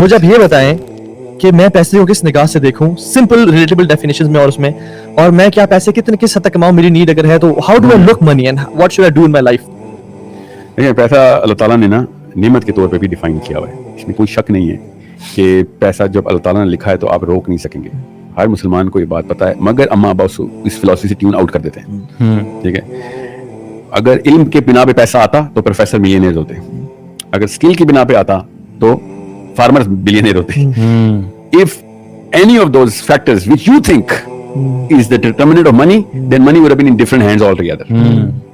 मुझे आप ये बताएं कि मैं पैसे को किस निगाह से देखूं, सिंपल रिलेटेबल डेफिनेशंस में और उसमें, और मैं क्या पैसे किस हद तक कमाऊं, मेरी नीड अगर है तो how do I look money and what should I do in my life? देखिए, पैसा अल्लाह ताला ने ना नेमत के तौर पे भी डिफाइन किया हुआ है, इसमें कोई शक नहीं है कि पैसा जब अल्लाह ताला ने लिखा है तो आप रोक नहीं सकेंगे। हर मुसलमान को ये बात पता है, मगर अम्मा अब्बा इस फिलॉसफी से ट्यून आउट कर देते हैं। ठीक है, अगर इल्म के बिना पे पैसा आता तो प्रोफेसर मिलियनेयर होते, अगर स्किल की बिना पे आता तो फार्मर्स बिलियनेयर होते। If any of those factors which you think is the determinant of money, then money would have been in different hands altogether.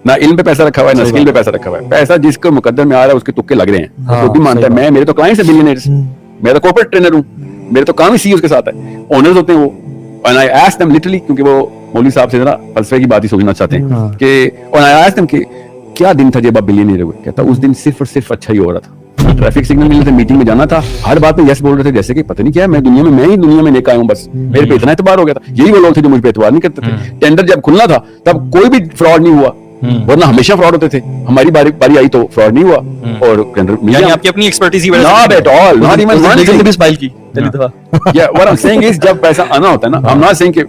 ना इल्म पे पैसा रखा हुआ है, ना स्किल पे पैसा रखा हुआ है। पैसा जिसको मुकद्दर में आ रहा है उसके तुक्के लग रहे हैं, वो भी मानता है। मैं, मेरे तो क्लाइंट्स हैं बिलियनेयर्स, मैं तो कॉर्पोरेट ट्रेनर हूँ, मेरे तो काम ही सीईओ के साथ है, ओनर्स होते हैं वो। And I asked them literally, क्योंकि वो मौलवी साहब से जरा फलसफे की बात ही सोचना चाहते हैं कि, और I asked them कि क्या दिन था जब आप बिलियनेयर हुए? कहता उस दिन सिर्फ और सिर्फ अच्छा ही हो रहा था, ट्रैफिक सिग्नल मिले थे, मीटिंग में जाना था, हर बात में यस बोल रहे थे, जैसे कि पता नहीं क्या है, मैं ही दुनिया में लेकर आया हूं, बस मेरे पे इतना एतबार हो गया था। यही वो लोग थे जो मुझ पे एतबार नहीं करते थे। टेंडर जब खुलना था तब कोई भी फ्रॉड नहीं हुआ, वरना हमेशा फ्रॉड होते थे। हमारी बारी आई तो फ्रॉड नहीं हुआ, और टेंडर यानी आपकी अपनी expertise he not at all, not even भी स्माइल की पहली दफा। या what I am saying is, जब पैसा आना होता है ना, आई एम नॉट सेइंग कि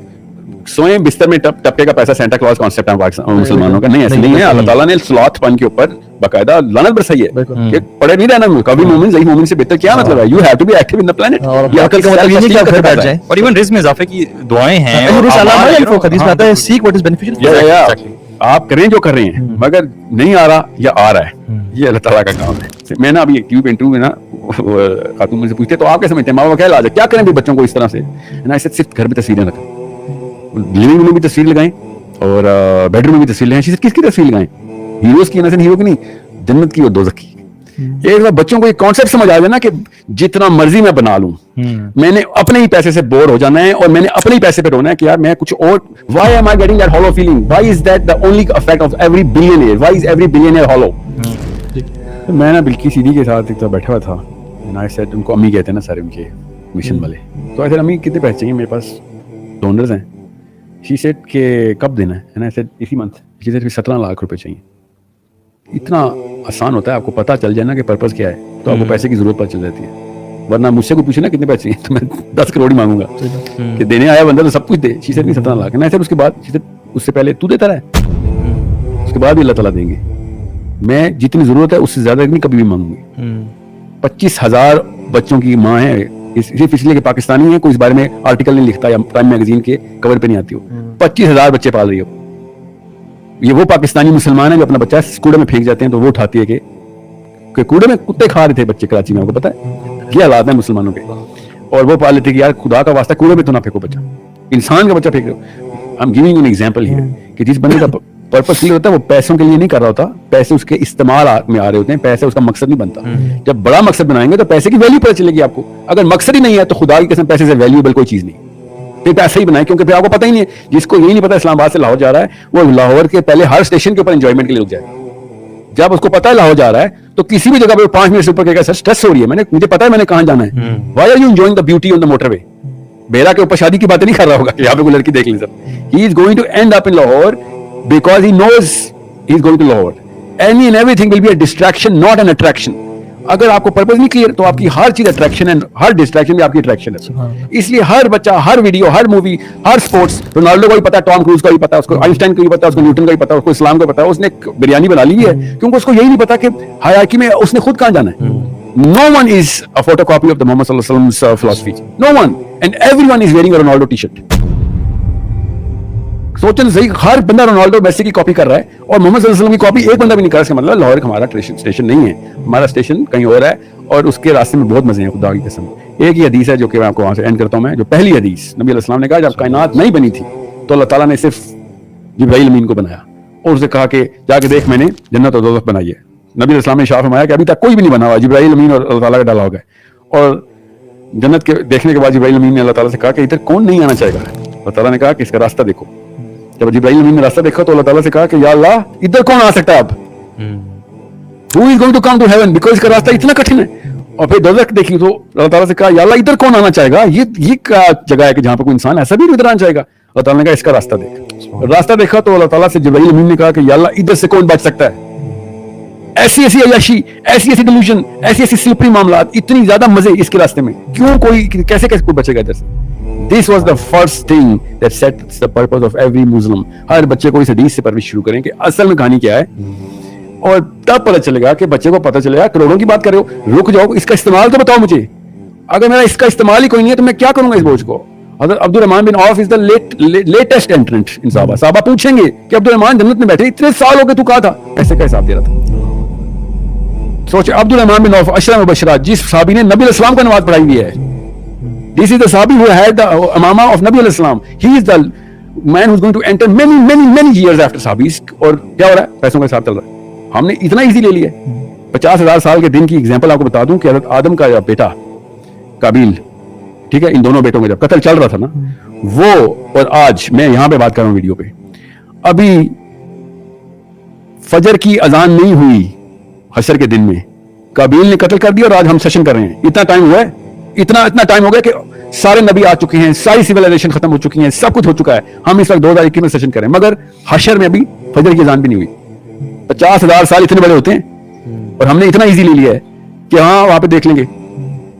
सोए बिस्तर में टपके का पैसा सेंटा क्लॉज कॉन्सेप्ट है मुसलमानों का, नहीं, ऐसा नहीं है। अल्लाह ताला ने स्लॉथपन के ऊपर बाकायदा लानत बरसाई है कि पड़े नहीं रहना, कभी मोमिन सही मोमिन से बेहतर क्या मतलब है? You have to be active in the planet. ये अकल का मतलब ये नहीं कि आप घर बैठ जाएं। और इवन रिस्क में इजाफे की दुआएं हैं, हदीस में आता है सीक व्हाट इज बेनिफिशियल। आप करें जो कर रहे हैं, मगर नहीं आ रहा या आ रहा है, ये अल्लाह ताला का काम है। मैं ना अभी एक ट्यूब इंटरव्यू में ना खातून मुझसे पूछते तो आप क्या समझते हैं, माँ बाप क्या इलाज है, क्या करें भी बच्चों को इस तरह से? ना ऐसे सिर्फ घर में तस्वीरें रखें, लिविंग रूम में भी तस्वीर लगाएं और बेडरूम में भी तस्वीर लगाएं। किसकी तस्वीर लगाएं? हीरोज की, हीरो की नहीं, जन्नत की और दोज़ख की। एक बार बच्चों को ये कॉन्सेप्ट समझ आ जाए ना कि जितना मर्जी मैं बना लूं, मैंने अपने ही पैसे से बोर हो जाना है और मैंने अपने ही पैसे पे रोना है कि यार मैं कुछ और। Why am I getting that hollow feeling? Why is that the only effect of every billionaire? Why is every billionaire hollow? मैं ना बिल्की सीधी के साथ एक तो बैठा हुआ था, आई सेड, उनको अम्मी कहते हैं ना सारे उनके मिशन वाले, तो आई सेड अम्मी कितने पैसे चाहिए, मेरे पास डोनर्स हैं। शी सेड कि कब देना है? एंड आई सेड इसी मंथ। शी सेड 17 लाख रुपए चाहिए। इतना आसान होता है, आपको पता चल जाए ना कि पर्पस क्या है तो आपको पैसे की जरूरत पता चल जाती है। वरना मुझसे कोई पूछे ना कितने पैसे चाहिए तो मैं 10 करोड़ ही मांगूंगा कि देने आया बंदा तो सब कुछ दे। She said 17 lakh. And I said उसके बाद, शी सेड उससे पहले तू देता रहा, उसके बाद भी अल्लाह ताला देंगे। मैं जितनी जरूरत है उससे ज्यादा नहीं कभी भी मांगूंगी। 25,000 बच्चों की माँ है, सिर्फ इसलिए कि पाकिस्तानी है, कोई इस बारे में आर्टिकल नहीं लिखता या प्राइम मैगजीन के कवर पे नहीं आती हो। 25,000 बच्चे पाल रही हो। ये वो पाकिस्तानी मुसलमान है जो अपना बच्चा कूड़े में फेंक जाते हैं तो वो उठाती है कि कूड़े में कुत्ते खा रहे थे बच्चे कराची में, आपको पता है ये हालात है मुसलमानों के, और वो पाल लेते कि यार खुदा का वास्ता कूड़े में तो ना फेंको बच्चा, इंसान का बच्चा फेंक रहे हो। I am giving an example here कि जिस बंदे का पर्पस क्लियर होता है वो पैसों के लिए नहीं कर रहा होता, पैसे उसके इस्तेमाल में आ रहे होते हैं, पैसे उसका मकसद नहीं बनता। जब बड़ा मकसद बनाएंगे तो पैसे की वैल्यू पता चलेगी आपको। अगर मकसद ही नहीं है तो खुदा की कसम पैसे से वैल्यूएबल कोई चीज नहीं, फिर पैसा ही बनाए, क्योंकि फिर आपको पता ही नहीं है। जिसको यही नहीं पता इस्लामाबाद से लाहौर जा रहा है, वो लाहौर के पहले हर स्टेशन के ऊपर एंजॉयमेंट के लिए रुक जाएगा। जब उसको पता है लाहौर जा रहा है तो किसी भी जगह पे 5 मिनट से ऊपर कहेगा सर स्ट्रेस हो रही है, मुझे पता है मैंने कहां जाना है। Why are you enjoying the beauty on the motorway? बेरा के ऊपर शादी की बातें नहीं कर रहा होगा कि यहाँ पे कोई लड़की देख ली sir. He is going to end up in Lahore because he knows he is going to Lahore. Any and everything will be a distraction, not an attraction. अगर आपको पर्पस नहीं क्लियर तो आपकी हर चीज अट्रैक्शन है, हर डिस्ट्रैक्शन भी आपकी अट्रैक्शन है। इसलिए हर बच्चा, हर वीडियो, हर मूवी, हर स्पोर्ट्स, रोनाल्डो को भी पता है, टॉम क्रूज को भी पता है, उसको आइंस्टाइन को भी पता है, उसको न्यूटन का भी पता है, उसको इस्लाम को पता है, उसने बिरयानी बना ली है क्योंकि उसको यही नहीं पता कि हायरार्की में उसने खुद कहां जाना है। No one is a photocopy of the Muhammad sallallahu alaihi wasallam's philosophy. No one, and everyone is wearing a Ronaldo t-shirt. सोचने सही, हर बंदा रोनाल्डो मेसी की कॉपी कर रहा है और मोहम्मद सल्लल्लाहु अलैहि वसल्लम की कॉपी एक बंदा भी नहीं कर रहा। इसका मतलब लाहौर हमारा स्टेशन नहीं है, हमारा स्टेशन कहीं और है और उसके रास्ते में बहुत मजे हैं खुदा की कसम। एक ही हदीस है जो कि मैं आपको वहां से एंड करता हूं। मैं जो पहली हदीस नबी अलैहि सलाम ने कहा जब कायनात नहीं बनी थी तो अल्लाह ताला ने सिर्फ जिब्राइल अमीन को बनाया और उसे कहा कि जाके देख मैंने जन्नत और दोज़ख बनाई है। नबी अलैहि सलाम ने इरशाद फरमाया कि अभी तक कोई भी नहीं बना हुआ, जिब्राइल अमीन और अल्लाह ताला का डाला हो गया। और जन्नत के देखने के बाद जिब्राइल अमीन ने अल्लाह ताला से कहा कि इधर कौन नहीं आना चाहेगा? अल्लाह ताला ने कहा कि इसका रास्ता देखो। जब जिब्राइल अमीन ने रास्ता देखा तो अल्लाह ताला से कहा कि या अल्लाह इधर कौन आ सकता है अब? Who is going to come to heaven? Because इसका रास्ता इतना कठिन है। और फिर दोज़ख देखी तो अल्लाह ताला से कहा या अल्लाह इधर कौन आना चाहेगा? ये क्या जगह है कि जहां पर कोई इंसान ऐसा भी इधर आना चाहेगा? अल्लाह ताला ने कहा इसका रास्ता देख। रास्ता देखा तो अल्लाह ताला से जिब्राइल अमीन ने कहा कि या अल्लाह इधर से कौन बच सकता है? ऐसी ऐसी अयाशी, ऐसी ऐसी डिल्यूजन, ऐसी ऐसी स्लिपरी मामलात, इतनी ज्यादा मजे इसके रास्ते में, क्यों कोई कैसे कैसे कोई बचेगा इधर से? This was the first thing that sets the purpose of every Muslim. हर बच्चे को इस हदीस से परवरिश शुरू करें कि असल में कहानी क्या है, और तब पता चलेगा कि बच्चे को पता चलेगा करोड़ों की बात कर रहे हो, रुक जाओ, इसका इस्तेमाल तो बताओ मुझे। अगर मेरा इसका इस्तेमाल ही कोई नहीं है तो मैं क्या करूंगा इस बोझ को? अगर Abdul Rahman bin Auf is the latest entrant in Sahaba, साहबा पूछेंगे कि अब्दुल रहमान जन्नत में बैठे, इतने साल हो गए तू कहा था, कैसे का हिसाब दे रहा था? सोचे अब्दुल रहमान बिन औफ अशरा मुबशरा, जिस साहबी ने नबी अलैहिस्सलाम का नमाज पढ़ाई हुई है, this is the Sahabi who had the imama of Nabi alaihissalam, he is the man who is going to enter many many many years after Sahabis. और क्या हो रहा है? पैसों का हिसाब चल रहा है। हमने इतना इजी ले लिया। 50,000 साल के दिन की एग्जांपल आपको बता दूं कि हज़रत आदम का बेटा काबिल, ठीक है, इन दोनों बेटों में जब कत्ल चल रहा था ना, वो और आज मैं यहां पे बात कर रहा हूं वीडियो पे, अभी फजर की अजान नहीं हुई हशर के दिन में काबिल ने कत्ल कर दिया, और आज हम सेशन कर रहे हैं। इतना टाइम हुआ है, इतना टाइम हो गया कि सारे नबी आ चुके हैं, सारी सिविलाइजेशन खत्म हो चुकी है, सब कुछ हो चुका है, हम इस वक्त 2021 में सेशन करें, मगर हशर में अभी फजर की अजान भी नहीं हुई। 50,000 साल इतने बड़े होते हैं और हमने इतना इजी ले लिया है कि हाँ वहां पे देख लेंगे,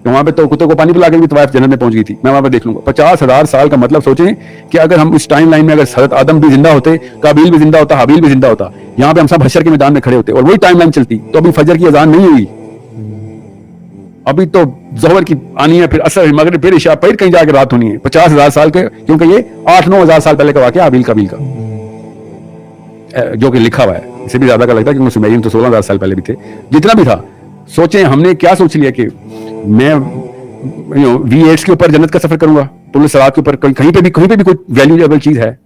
वहां पे तो कुत्ते को पानी पिला के भी तवाइफ जन्नत में पहुंच गई थी, मैं वहां पे देख लूंगा। 50,000 साल का मतलब सोचें कि अगर हम उस टाइम लाइन में अगर हज़रत आदम भी जिंदा होते, काबिल भी जिंदा होता, हाबिल भी जिंदा होता, यहाँ पे हम सब हशर के मैदान में खड़े होते और वही टाइम लाइन चलती, तो अभी फजर की अजान नहीं हुई, अभी तो ज़ोहर की आनी है, फिर असर, मगरिब, फिर इशा, फिर कहीं जाकर रात होनी है। 50,000 साल के, क्योंकि ये 8-9 हज़ार साल पहले का वाक़या हाबिल काबिल का, जो कि लिखा हुआ है, इससे भी ज्यादा का लगता है क्योंकि सुमैय्यिन तो 16,000 साल पहले भी थे। जितना भी था, सोचें हमने क्या सोच लिया कि मैं V8 के ऊपर जन्नत का सफर करूंगा, पुल सिरात के ऊपर, कहीं पे भी कोई वैल्यूएबल चीज है।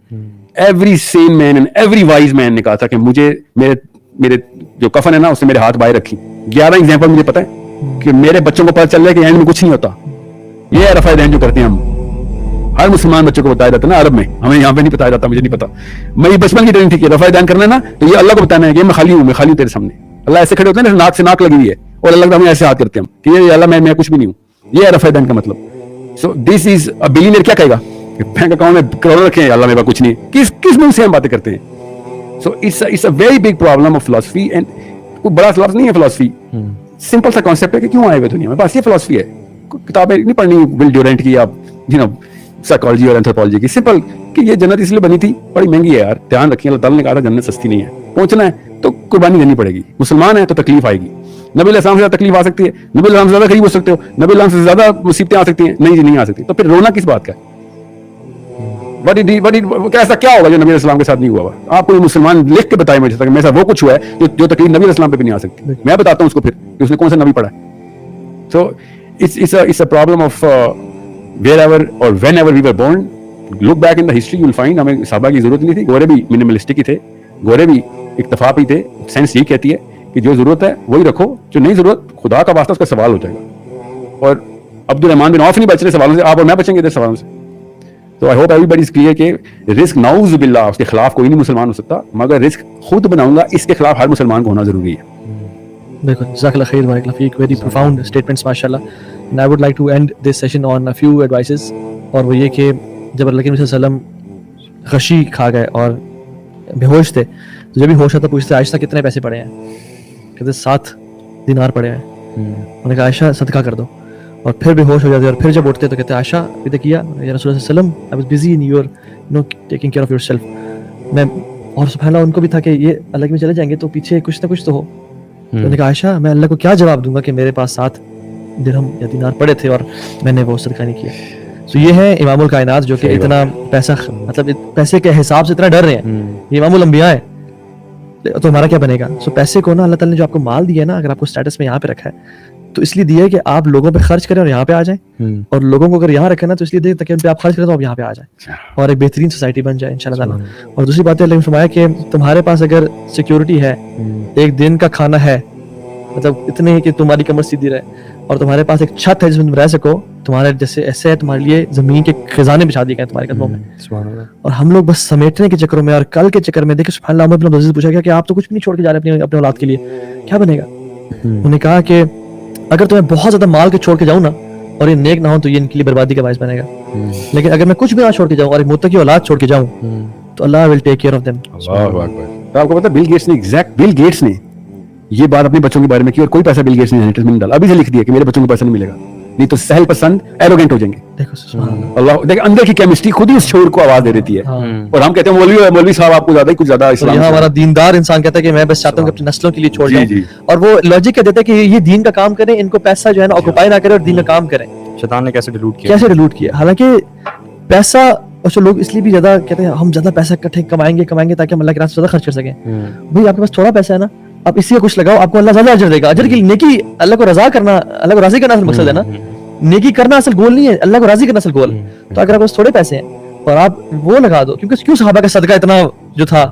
Every Sen man and every wise man ने कहा था कि मुझे मेरे जो कफन है ना, उससे मेरे हाथ बाहर रखी। 11 एग्जाम्पल मुझे पता है कि मेरे बच्चों को पता चल रहा है कि एंड में कुछ नहीं होता। ये रफ़ा दैन जो करते हैं हम, हर मुसलमान बच्चों को बताया जाता है ना, अरब में, हमें यहाँ पे नहीं बताया जाता, मुझे नहीं पता। मेरी बचपन की ट्रेनिंग थी कि रफ़ा दैन करना है ना, तो ये अल्लाह को बताना है कि मैं खाली हूँ तेरे सामने। अल्लाह ऐसे खड़े होते हैं ना, नाक से नाक लगी हुई है, और अल्लाह हमें ऐसे हाथ करते हैं कि ये अल्लाह मैं कुछ भी नहीं हूँ। ये है रफ़ा दैन का मतलब। So this is a billionaire क्या कहेगा? बैंक अकाउंट में करोड़ रखे हैं, अल्लाह मेरे पास कुछ नहीं है। किस मुंह से हम बातें करते हैं? So it's a very big problem of philosophy, and कोई बड़ा लफ्ज़ नहीं है फिलॉसफी, सिंपल सा कॉन्सेप्ट है कि क्यों आए हुए दुनिया में, बस ये फिलॉसफी है। किताबें नहीं पढ़नी विल ड्यूरेंट की, आप साइकोलॉजी और एंथ्रोपोलॉजी की, सिंपल कि ये जन्नत इसलिए बनी थी, बड़ी महंगी है यार, ध्यान रखिए, अल्लाह ताला ने कहा था जन्नत सस्ती नहीं है, पहुंचना है तो कुर्बानी देनी पड़ेगी। मुसलमान है तो तकलीफ आएगी, नबी अलैहि सलाम से ज्यादा तकलीफ आ सकती है, नबी अलैहि सलाम से ज्यादा करीब हो सकते हो, नबी अलैहि सलाम से ज्यादा मुसीबतें आ सकती हैं, नहीं जी नहीं आ सकती, तो फिर रोना किस बात का है? ऐसा क्या होगा जो नबी अलैहि सलाम के साथ नहीं हुआ? आप कोई मुसलमान लिख के बताए मुझे तक, मेरे साथ वो कुछ हुआ है जो तकलीफ नबी अलैहि सलाम पे भी नहीं आ सकती, मैं बताता हूँ उसको फिर कि उसने कौन सा नबी पढ़ा है। सो it's a problem of wherever or whenever we were born. Look back in the history, you'll find हमें सहाबा की जरूरत नहीं थी, गोरे भी मिनिमलिस्टिक ही थे, गोरे भी इक्तफा पे थे। साइंस ये कहती है कि जो जरूरत है वही रखो, जो नहीं जरूरत खुदा का वास्ता उसका सवाल हो जाएगा। और अब्दुल रहमान बिन औफ नहीं बच रहे सवालों से, आप और मैं बचेंगे इधर सवालों से। तो I hope everybody is clear कि रिस्क नाउज़ बिल्लाह, उसके खिलाफ कोई नहीं मुसलमान हो सकता, मगर रिस्क खुद बनाऊंगा, इसके खिलाफ हर मुसलमान को होना जरूरी है। बिल्कुल, जज़ाकल्लाह खैर बारिक अल्लाह फीक, वेरी प्रोफाउंड स्टेटमेंट्स माशाल्लाह। And I would like to end this session on a few advices, और वो ये कि जब अल्लाह के नबी सल्लल्लाहु अलैहि वसल्लम गशी खा गए और बेहोश थे, तो जब भी होश आता पूछते आयशा कितने पैसे पड़े हैं, कहते 7 दिनार पड़े हैं। उन्होंने कहा आयशा सदका कर दो, और फिर बेहोश हो जाते, और फिर जब उठते तो कहते आयशा अभी तक किया या रसूल सल्लल्लाहु अलैहि वसल्लम, I was busy in your taking care of yourself. मैं, और सुभान अल्लाह, उनको भी था कि ये अल्लाह के में चले जाएंगे तो पीछे कुछ ना कुछ तो हो। उन्होंने कहा आयशा मैं अल्लाह को क्या जवाब दूंगा कि मेरे पास 7 दिरहम या दिनार पड़े थे और मैंने वो सदका नहीं किया। सो ये है इमामुल कायनात जो कि इतना पैसा, मतलब पैसे के हिसाब से इतना डर रहे हैं, ये इमामुल अंबिया है, तो हमारा क्या बनेगा? सो पैसे को ना अल्लाह ताला ने जो आपको माल दिया है ना, अगर आपको स्टेटस में यहाँ पे रखा है तो इसलिए दिया है कि आप लोगों पे खर्च करें और यहाँ पे आ जाएं, और लोगों को अगर यहाँ रखें ना तो इसलिए ताकि उन पे आप खर्च करें तो आप यहाँ पे आ जाएं और एक बेहतरीन सोसाइटी बन जाए इंशाल्लाह ताला। और दूसरी बात है, फरमाया कि तुम्हारे पास अगर सिक्योरिटी है, एक दिन का खाना है, मतलब इतने ही कि तुम्हारी कमर सीधी रहे, और तुम्हारे पास एक छत है जिसमें तुम रह सको, तुम्हारे जैसे ऐसे है, तुम्हारे लिए जमीन के खजाने बिछा दिए गए तुम्हारे कदमों में। और हम लोग बस समेटने के चक्करों में और कल के चक्कर में, देखिए सुभान अल्लाह, उमर बिन अब्दुल अजीज पूछा गया कि आप तो कुछ भी नहीं छोड़ के जा रहे अपने औलाद के लिए, क्या बनेगा? उन्होंने कहा कि अगर तुम्हें बहुत ज्यादा माल के छोड़ के जाऊं ना और ये नेक ना हो तो ये इनके लिए बर्बादी का बायस बनेगा, लेकिन अगर मैं कुछ भी ना छोड़ के जाऊं और एक मुत्तकी औलाद छोड़ के जाऊं तो Allah will take care of them. तो आपको पता है बिल गेट्स ने ये बात अपने बच्चों के बारे में की और कोई पैसा बिल गेट्स ने इन्हेरिटेंस में नहीं डाला, अभी से लिख दिया कि मेरे बच्चों को पैसा नहीं मिलेगा, नहीं तो सहल पसंद एरोगेंट हो जाएंगे। देखो सुभान अल्लाह। अल्लाह देख, अंदर की केमिस्ट्री खुद ही उस शोर को आवाज दे देती है। हाँ। और हम कहते हैं मौलवी साहब आपको ज्यादा ही कुछ ज्यादा और इस्लाम यहाँ से- हमारा दीनदार इंसान कहता है कि मैं बस चाहता हूँ कि अपनी नस्लों के लिए छोड़ जी, जाऊं, जी। और वो लॉजिक कह देता है कि ये दीन का काम करें, इनको पैसा जो है ना ऑक्युपाई ना करें और दीन का काम करें। शैतान ने कैसे डिलूट किया? कैसे डिलूट किया? हालांकि पैसा, और जो लोग इसलिए भी ज्यादा कहते हैं हम ज्यादा पैसा इकट्ठे कमाएंगे ताकि हम अल्लाह के रास्ते में ज्यादा खर्च कर सकें। भाई आपके पास थोड़ा पैसा है ना, आप इसी का कुछ लगाओ, आपको अल्लाह ज्यादा अजर देगा। अजर की नेकी, अल्लाह को रजा करना, अल्लाह को राजी करना असल मकसद है ना, नेकी करना असल गोल नहीं है, अल्लाह को राजी करना असल गोल। तो अगर आपके पास थोड़े पैसे हैं और आप वो लगा दो, क्योंकि क्यों सहाबा का सदका इतना जो था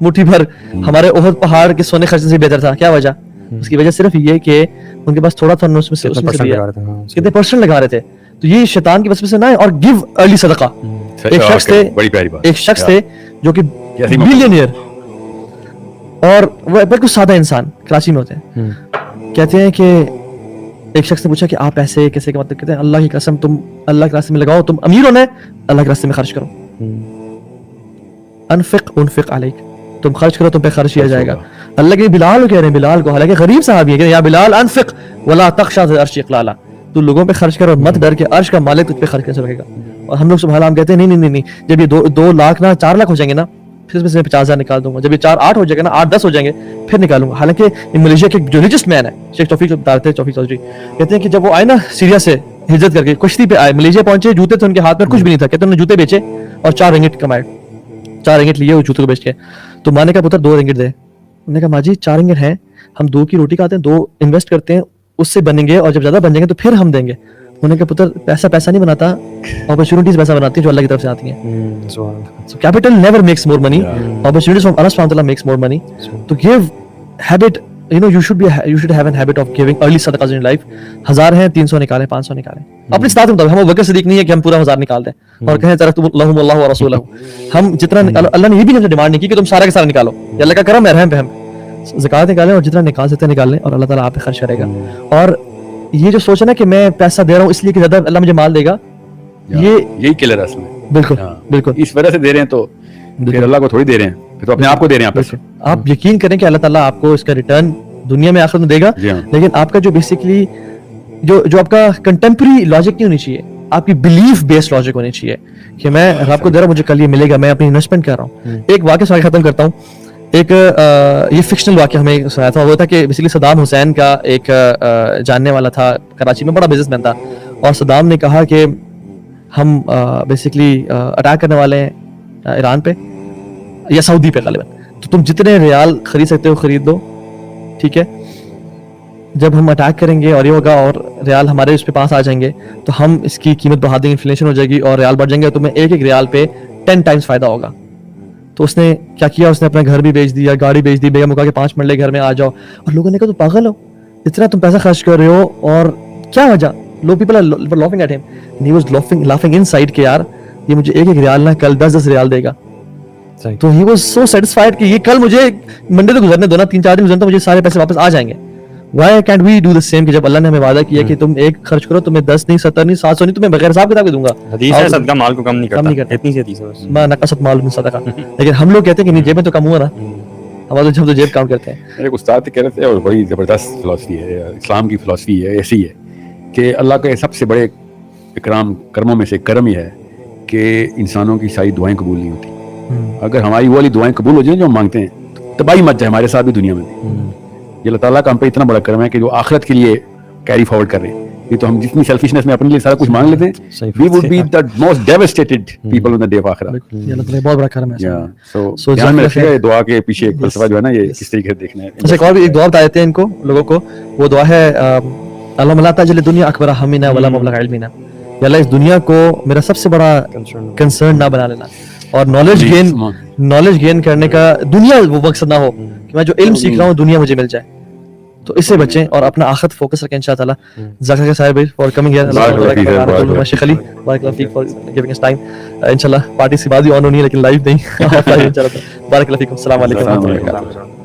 मुट्ठी भर हमारे ओहद पहाड़ के सोने खर्चने से बेहतर था, क्या वजह? उसकी वजह सिर्फ ये कि उनके पास थोड़ा था, उसमें से दिया। कितने परसेंट लगा रहे थे? तो ये शैतान की वजह से ना है। और गिव अर्ली सदका, एक शख्स थे, बड़ी प्यारी बात, एक शख्स थे जो कि कैसी मौका? बिलियनियर, और वो बिल्कुल सादा इंसान कराची में होते हैं। कहते हैं कि एक शख्स ने पूछा कि आप पैसे कैसे कमाते? कहते हैं अल्लाह की कसम, तुम अल्लाह के रास्ते में लगाओ, तुम अमीर होना है अल्लाह के रास्ते में खर्च करो। अनफिक उनफिक अलैक, तुम खर्च करो तुम पे खर्च किया जाएगा। अल्लाह के बिलाल को कह रहे हैं, बिलाल को, हालांकि गरीब साहब है, या बिलाल अनफिक वला तख्शा अर्श इक़लाला, तू लोगों पे खर्च कर और मत डर के अर्श का मालिक तुझ पे खर्च कैसे रखेगा। और हम लोग सुबह हम कहते हैं नहीं नहीं नहीं, जब ये 2 लाख ना 4 लाख हो जाएंगे ना, फिर इसमें से 50,000 निकाल दूंगा। जब ये 4-8 हो जाएगा ना, 8-10 हो जाएंगे, फिर निकालूंगा। हालांकि मलेशिया के जो रिचेस्ट मैन है शेख तौफीक बताते हैं, तौफीक चौधरी कहते हैं कि जब वो आए ना सीरिया से हिजरत करके कश्ती पे आए, मलेशिया पहुंचे, जूते थे उनके हाथ में, कुछ भी नहीं था। कहते उन्होंने जूते बेचे और 4 रिंगिट कमाए, 4 रिंगिट लिए वो जूते को बेच के। तो माँ ने कहा पुत्र 2 रिंगिट दे। उन्होंने कहा माँ जी 4 रिंगिट हैं, हम 2 की रोटी खाते हैं, 2 इन्वेस्ट करते हैं, उससे बनेंगे और जब ज्यादा बन जाएंगे तो फिर हम देंगे। उन्होंने कहा पुत्र पैसा नहीं बनाता, अपॉर्चुनिटीज पैसा बनाती है जो अल्लाह की तरफ से आती हैं। So capital never makes more money. Opportunities from Allah subhanahu wa ta'ala makes more money. To give habit, you should have a habit of giving early sadaqahs in life. 1000 हैं 300 निकालें, 500 निकालें अपनी इस्तात के मुताबिक। हम बकर सिद्दीक नहीं है कि हम पूरा 1000 निकाल दें और कहें तरक्तुल्लाहु वल्लाहु व रसूलहु। हम जितना अल्लाह ने ये भी हमसे डिमांड नहीं की कि तुम सारा का सारा निकालो, ये अल्लाह का करम है, रहम पे हम ज़कात निकालें और जितना निकाल सकते हैं निकाल लें और अल्लाह ताला आप पे खर्च करेगा। और ये जो सोच है ना कि मैं पैसा दे रहा हूँ इसलिए कि ज्यादा अल्लाह मुझे माल देगा, ये यही किलर है असल में। बिल्कुल बिल्कुल इस वजह से दे रहे हैं, तो फिर अल्लाह को थोड़ी दे रहे हैं, फिर तो अपने आप को दे रहे हैं आपस। आप यकीन करें कि अल्लाह ताला आपको इसका रिटर्न दुनिया में आखिरत में देगा। जी हाँ। लेकिन आपका जो बेसिकली जो आपका कंटेम्प्रेरी लॉजिक नहीं होनी चाहिए, आपकी बिलीफ बेस्ड लॉजिक होनी चाहिए कि मैं आपको दे रहा हूँ, मुझे कल ये मिलेगा, मैं अपनी इन्वेस्टमेंट कर रहा हूँ। एक वाक़या सुना के खत्म करता हूँ। एक ये फिक्शनल वाक़या हमें सुनाया था, वो था कि बेसिकली सद्दाम हुसैन का एक जानने वाला था कराची में, बड़ा बिजनेसमैन था, और सद्दाम ने कहा कि हम बेसिकली अटैक करने वाले हैं ईरान पे या सऊदी पे गालिबन, तो तुम जितने रियाल खरीद सकते हो खरीद दो, ठीक है। जब हम अटैक करेंगे और ये होगा और रियाल हमारे उस पे पास आ जाएंगे तो हम इसकी कीमत बढ़ा देंगे, इन्फ्लेशन हो जाएगी और रियाल बढ़ जाएंगे, तो तुम्हें एक रियाल पे 10 टाइम्स फायदा होगा। तो उसने क्या किया, उसने अपना घर भी बेच दिया, गाड़ी बेच दी, बेगम को कहा कि 5 मिनट ले घर में आ जाओ। और लोगों ने कहा तुम पागल हो, इतना तुम पैसा खर्च कर रहे हो और क्या वजह? लो people are laughing at him, he was laughing inside कि यार ये मुझे एक रियाल ना कल 10 रियाल देगा। तो ही वाज सो सेटिस्फाइड कि ये कल मुझे मंडे तो गुजरने दो ना, 3-4 दिन गुजरने तो मुझे सारे पैसे वापस आ जाएंगे। Why can't we do the same? कि जब अल्लाह ने हमें वादा किया कि तुम एक खर्च करो, तुम्हें 10 नहीं 70 नहीं 700 नहीं, तुम्हें बगैर हिसाब किताब के दूंगा। हदीस है सदका माल को कम नहीं कम नहीं करता, करता। इतनी सी हदीस है बस। मैं नकसत माल में सदका। लेकिन हम लोग कहते हैं कि नहीं जेब में तो कम हुआ ना, हमारे तो जेब काउंट करते हैं। एक उस्ताद कह रहे थे और बड़ी ज़बरदस्त फिलॉसफी है, इस्लाम की फिलॉसफी है, ऐसी है कि अल्लाह के सबसे बड़े इकराम कर्मों में से करम ये है कि इंसानों की सारी दुआएं कबूल नहीं होती। अगर हमारी वो वाली दुआएं कबूल हो जाए जो हम मांगते हैं, तो तबाही मच जाए हमारे साथ भी दुनिया में भी। ये अल्लाह ताला का हम पे इतना बड़ा करम है कि जो आखिरत के लिए कैरी फॉरवर्ड कर रहे हैं। ये तो हम जितनी सेल्फिशनेस में अपने लिए सारा कुछ मांग लेते हैं, we would be the most devastated people on the day of आखिरत। ये अल्लाह ताला बहुत बड़ा करम है। या So, सो ध्यान में जज़ाकल्लाह रखिएगा, खैर। ये दुआ के पीछे एक फलसफा जो है ना, ये किस तरीके से देखना है। अच्छा, एक और भी एक दुआ बता देते हैं इनको लोगों को। वो दुआ है अल्लाहुम्मा ला तजल दुनिया अकबर हमिना वला मबलग इल्मिना, या अल्लाह इस दुनिया को मेरा सबसे बड़ा कंसर्न ना बना लेना, और नॉलेज गेन करने का दुनिया वो मकसद ना हो कि मैं जो इल्म सीख रहा हूँ दुनिया मुझे मिल जाए। तो इससे बचें और अपना आखिरत फोकस रखें इंशाअल्लाह ताला। Zakir Sahab for coming here, Sheikh Ali बारक फीक फॉर गिविंग अस टाइम। इंशाअल्लाह पार्टी से बाद ही ऑन होनी है लेकिन लाइव नहीं। इंशाअल्लाह बारक फीक। अस्सलाम वालेकुम।